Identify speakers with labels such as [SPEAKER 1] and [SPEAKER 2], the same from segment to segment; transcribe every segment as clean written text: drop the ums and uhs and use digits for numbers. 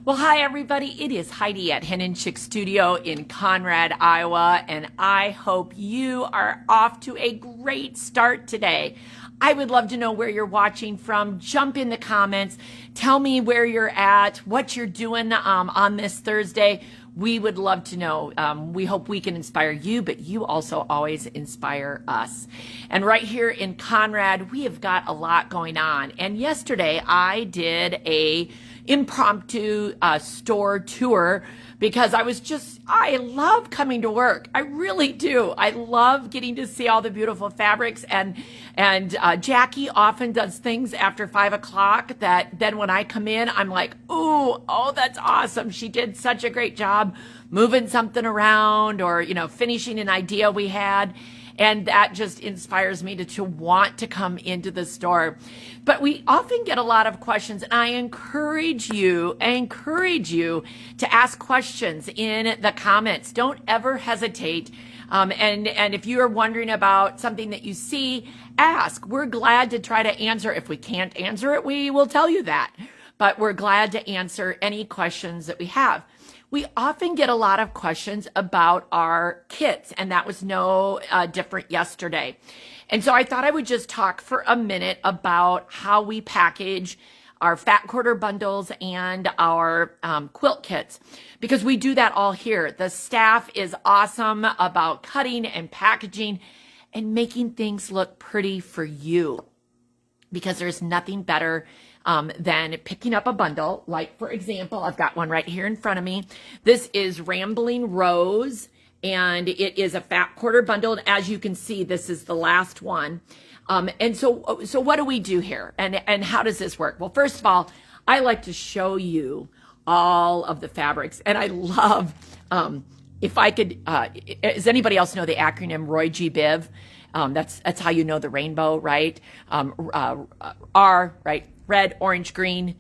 [SPEAKER 1] Well, hi, everybody. It is Heidi at Hen Chicks Studio in Conrad, Iowa, and I hope you are off to a great start today. I would love to know where you're watching from. Jump in the comments. Tell me where you're at, what you're doing on this Thursday. We would love to know. We hope we can inspire you, but you also always inspire us. And right here in Conrad, we have got a lot going on. And yesterday I did a impromptu store tour because I love coming to work. I really do. I love getting to see all the beautiful fabrics, and Jackie often does things after 5 o'clock that then when I come in, I'm like, ooh, oh, that's awesome. She did such a great job moving something around or, finishing an idea we had. And that just inspires me to want to come into the store. But we often get a lot of questions, and I encourage you to ask questions in the comments. Don't ever hesitate. And if you are wondering about something that you see, ask. We're glad to try to answer. If we can't answer it, we will tell you that. But we're glad to answer any questions that we have. We often get a lot of questions about our kits, and that was no different yesterday. And so I thought I would just talk for a minute about how we package our fat quarter bundles and our quilt kits, because we do that all here. The staff is awesome about cutting and packaging and making things look pretty for you, because there's nothing better than picking up a bundle. Like, for example, I've got one right here in front of me. This is Rambling Rose, and it is a fat quarter bundle. And as you can see, this is the last one. And so what do we do here? And how does this work? Well, first of all, I like to show you all of the fabrics. And I love, if I could, does anybody else know the acronym Roy G. Biv? That's how you know the rainbow, right? R, right? Red, orange, green,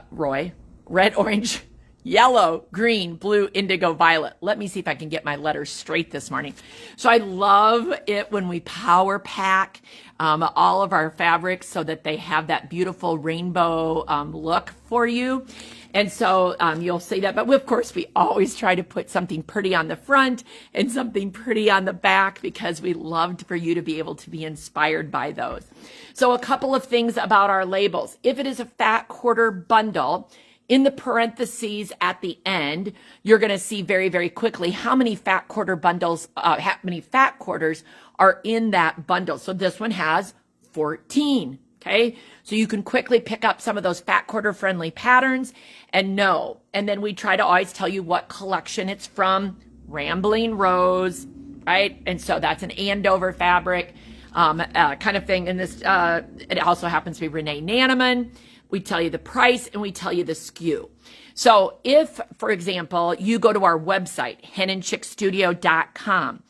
[SPEAKER 1] Roy. Red, orange, yellow, green, blue, indigo, violet. Let me see if I can get my letters straight this morning. So I love it when we power pack all of our fabrics so that they have that beautiful rainbow look for you. And so you'll see that. But of course, we always try to put something pretty on the front and something pretty on the back, because we loved for you to be able to be inspired by those. So a couple of things about our labels. If it is a fat quarter bundle, in the parentheses at the end, you're going to see very, very quickly how many fat quarter bundles, how many fat quarters are in that bundle. So this one has 14. Okay, so you can quickly pick up some of those fat quarter friendly patterns and know. And then we try to always tell you what collection it's from. Rambling Rose, right? And so that's an Andover fabric kind of thing. And this, it also happens to be Renee Nanaman. We tell you the price and we tell you the SKU. So if, for example, you go to our website, henandchickstudio.com,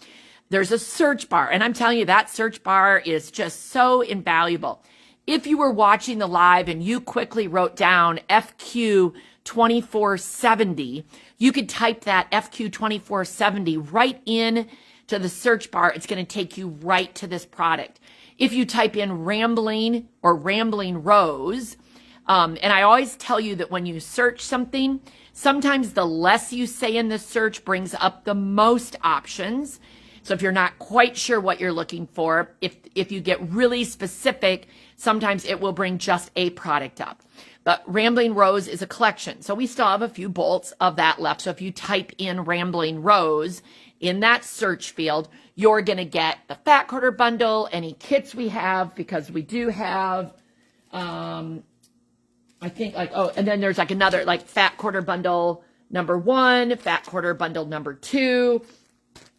[SPEAKER 1] there's a search bar. And I'm telling you, that search bar is just so invaluable. If you were watching the live and you quickly wrote down FQ 2470, you could type that FQ 2470 right in to the search bar. It's going to take you right to this product. If you type in Rambling or Rambling Rose, and I always tell you that when you search something, sometimes the less you say in the search brings up the most options. So if you're not quite sure what you're looking for, if you get really specific, sometimes it will bring just a product up. But Rambling Rose is a collection. So we still have a few bolts of that left. So if you type in Rambling Rose in that search field, you're going to get the fat quarter bundle, any kits we have, because we do have, I think and then there's another fat quarter bundle number 1, fat quarter bundle number 2.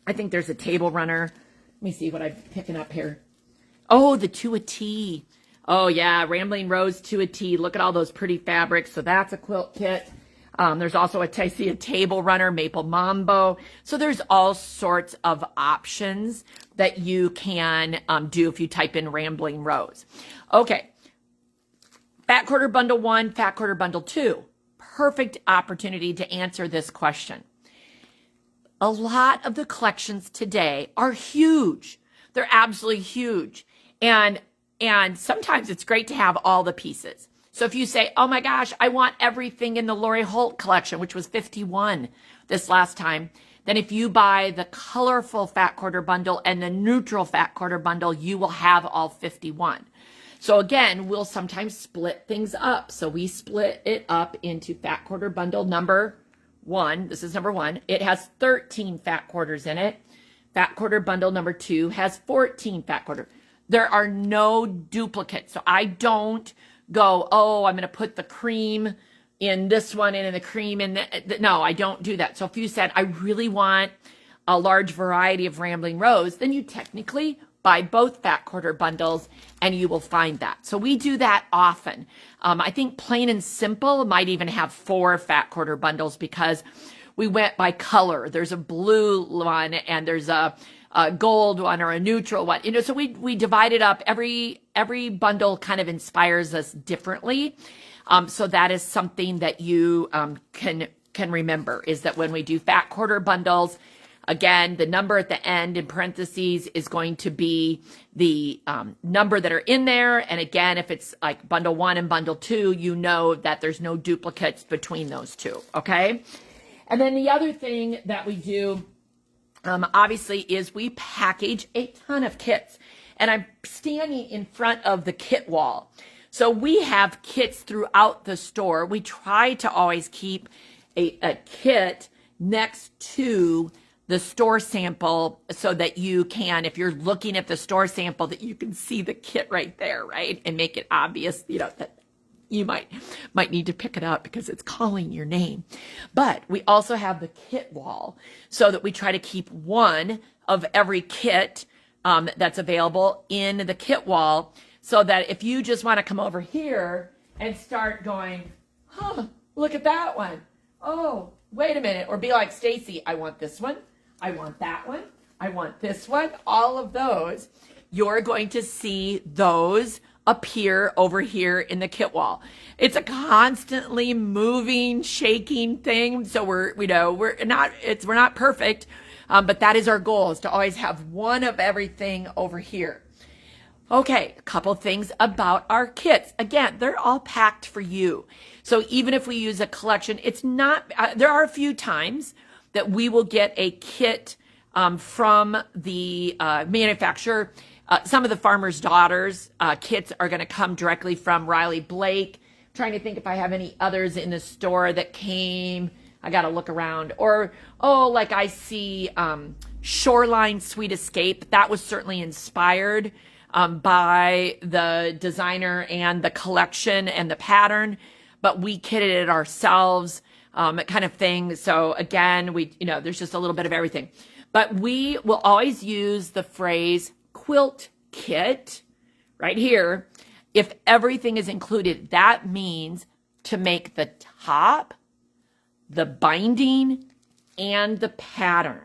[SPEAKER 1] I think there's a table runner. Let me see what I'm picking up here. Oh, the to a T. Oh yeah, Rambling Rose to a T. Look at all those pretty fabrics. So that's a quilt kit. There's also a table runner, Maple Mambo. So there's all sorts of options that you can do if you type in Rambling Rose. Okay. Fat quarter bundle 1, fat quarter bundle 2. Perfect opportunity to answer this question. A lot of the collections today are huge. They're absolutely huge. And sometimes it's great to have all the pieces. So if you say, oh my gosh, I want everything in the Lori Holt collection, which was 51 this last time, then if you buy the colorful fat quarter bundle and the neutral fat quarter bundle, you will have all 51. So again, we'll sometimes split things up. So we split it up into fat quarter bundle number 1. This is number 1. It has 13 fat quarters in it. Fat quarter bundle number 2 has 14 fat quarter. There are no duplicates. So I don't go, oh, I'm going to put the cream in this one and in the cream in no, I don't do that. So if you said, I really want a large variety of Rambling Rose, then you technically buy both fat quarter bundles and you will find that. So we do that often. I think Plain and Simple might even have 4 fat quarter bundles because we went by color. There's a blue one and there's a gold one or a neutral one. So we divide it up. Every bundle kind of inspires us differently. So that is something that you can remember, is that when we do fat quarter bundles, again, the number at the end in parentheses is going to be the number that are in there. And again, if it's like bundle 1 and bundle 2, you know that there's no duplicates between those two. Okay. And then the other thing that we do, obviously, is we package a ton of kits. And I'm standing in front of the kit wall. So we have kits throughout the store. We try to always keep a kit next to the store sample so that you can, if you're looking at the store sample, that you can see the kit right there, right? And make it obvious, that you might need to pick it up because it's calling your name. But we also have the kit wall so that we try to keep one of every kit that's available in the kit wall, so that if you just want to come over here and start going, look at that one. Oh, wait a minute. Or be like Stacy, I want this one. I want that one. I want this one. All of those, you're going to see those appear over here in the kit wall. It's a constantly moving, shaking thing. So we're not perfect, but that is our goal, is to always have one of everything over here. Okay, a couple things about our kits. Again, they're all packed for you. So even if we use a collection, it's not, there are a few times that we will get a kit from the manufacturer. Some of the Farmer's Daughters kits are going to come directly from Riley Blake. I'm trying to think if I have any others in the store that came. I got to look around. Or, like I see Shoreline Sweet Escape. That was certainly inspired by the designer and the collection and the pattern, but we kitted it ourselves, kind of thing. So again, there's just a little bit of everything, but we will always use the phrase quilt kit right here. If everything is included, that means to make the top, the binding, and the pattern.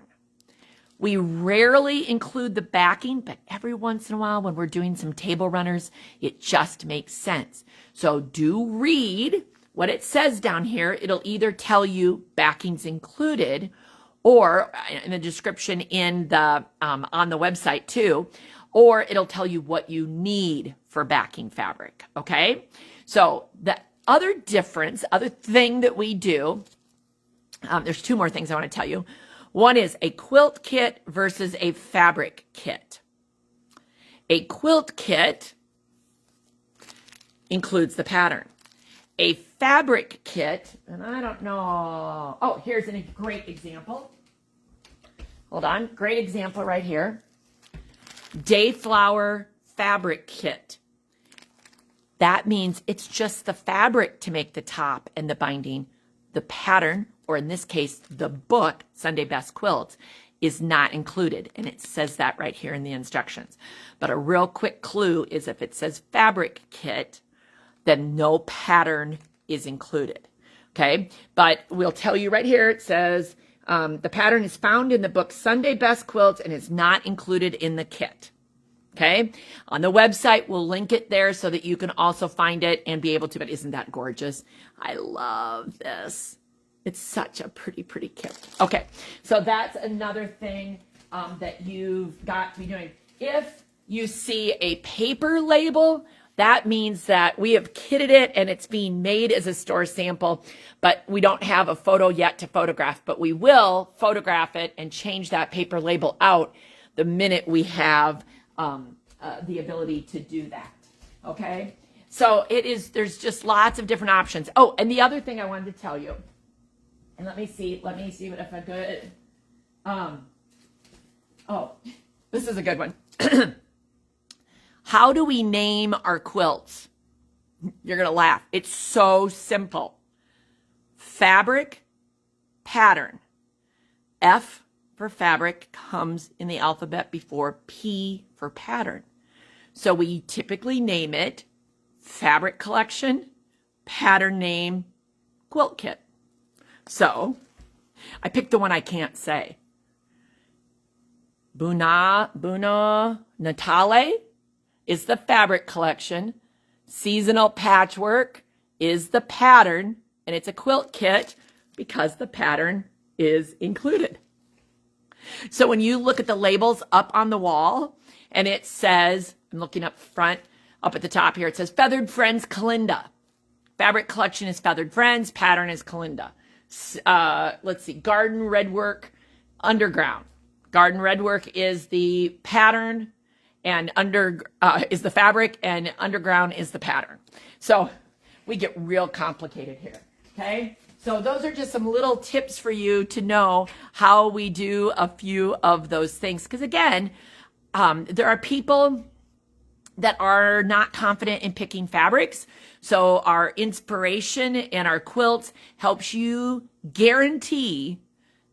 [SPEAKER 1] We rarely include the backing, but every once in a while when we're doing some table runners, it just makes sense. So do read what it says down here. It'll either tell you backing's included, or in the description in the on the website too, or it'll tell you what you need for backing fabric. Okay. So the other thing that we do, there's 2 more things I want to tell you. One is a quilt kit versus a fabric kit. A quilt kit includes the pattern. A fabric kit, and I don't know. Oh, here's a great example. Hold on. Great example right here. Dayflower fabric kit. That means it's just the fabric to make the top and the binding. The pattern, or in this case, the book, Sunday Best Quilts, is not included. And it says that right here in the instructions. But a real quick clue is if it says fabric kit, then no pattern is included. Okay. But we'll tell you right here, it says the pattern is found in the book Sunday Best Quilts and is not included in the kit. Okay. On the website, we'll link it there so that you can also find it and be able to, but isn't that gorgeous? I love this. It's such a pretty kit. Okay. So that's another thing that you've got to be doing. If you see a paper label, that means that we have kitted it and it's being made as a store sample, but we don't have a photo yet to photograph, but we will photograph it and change that paper label out the minute we have the ability to do that. Okay, so there's just lots of different options. Oh, and the other thing I wanted to tell you, and let me see what if I could. Oh, this is a good one. How do we name our quilts? You're gonna laugh. It's so simple. Fabric, pattern. F for fabric comes in the alphabet before P for pattern. So we typically name it fabric collection, pattern name, quilt kit. So I picked the one I can't say. Buna Natale is the fabric collection. Seasonal patchwork is the pattern, and it's a quilt kit because the pattern is included. So when you look at the labels up on the wall, and it says, I'm looking up front, up at the top here, it says Feathered Friends Kalinda. Fabric collection is Feathered Friends, pattern is Kalinda. Let's see, Garden Redwork Underground. Garden Redwork is the pattern, and is the fabric, and underground is the pattern. So we get real complicated here, okay? So those are just some little tips for you to know how we do a few of those things. Because again, there are people that are not confident in picking fabrics. So our inspiration and our quilts helps you guarantee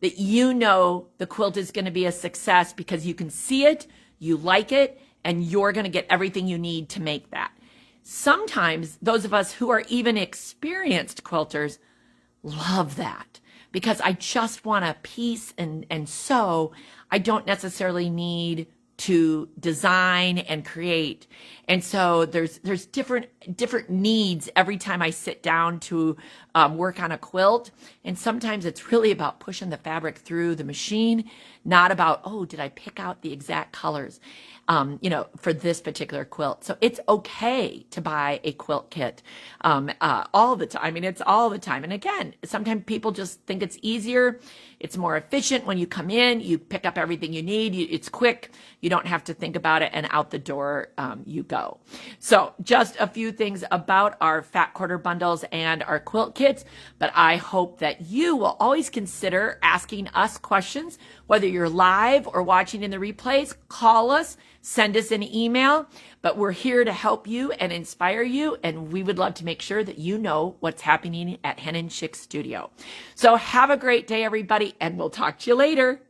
[SPEAKER 1] that you know the quilt is going to be a success because you can see it, you like it, and you're going to get everything you need to make that. Sometimes those of us who are even experienced quilters love that because I just want a piece and sew. I don't necessarily need to design and create. And so there's different needs every time I sit down to work on a quilt. And sometimes it's really about pushing the fabric through the machine, not about, oh, did I pick out the exact colors, for this particular quilt. So it's okay to buy a quilt kit all the time. I mean, it's all the time. And again, sometimes people just think it's easier. It's more efficient when you come in, you pick up everything you need. It's quick. You don't have to think about it, and out the door you go. So just a few things about our fat quarter bundles and our quilt kits, but I hope that you will always consider asking us questions, whether you're live or watching in the replays. Call us, send us an email, but we're here to help you and inspire you, and we would love to make sure that you know what's happening at Hen Chicks Studio. So have a great day, everybody, and we'll talk to you later.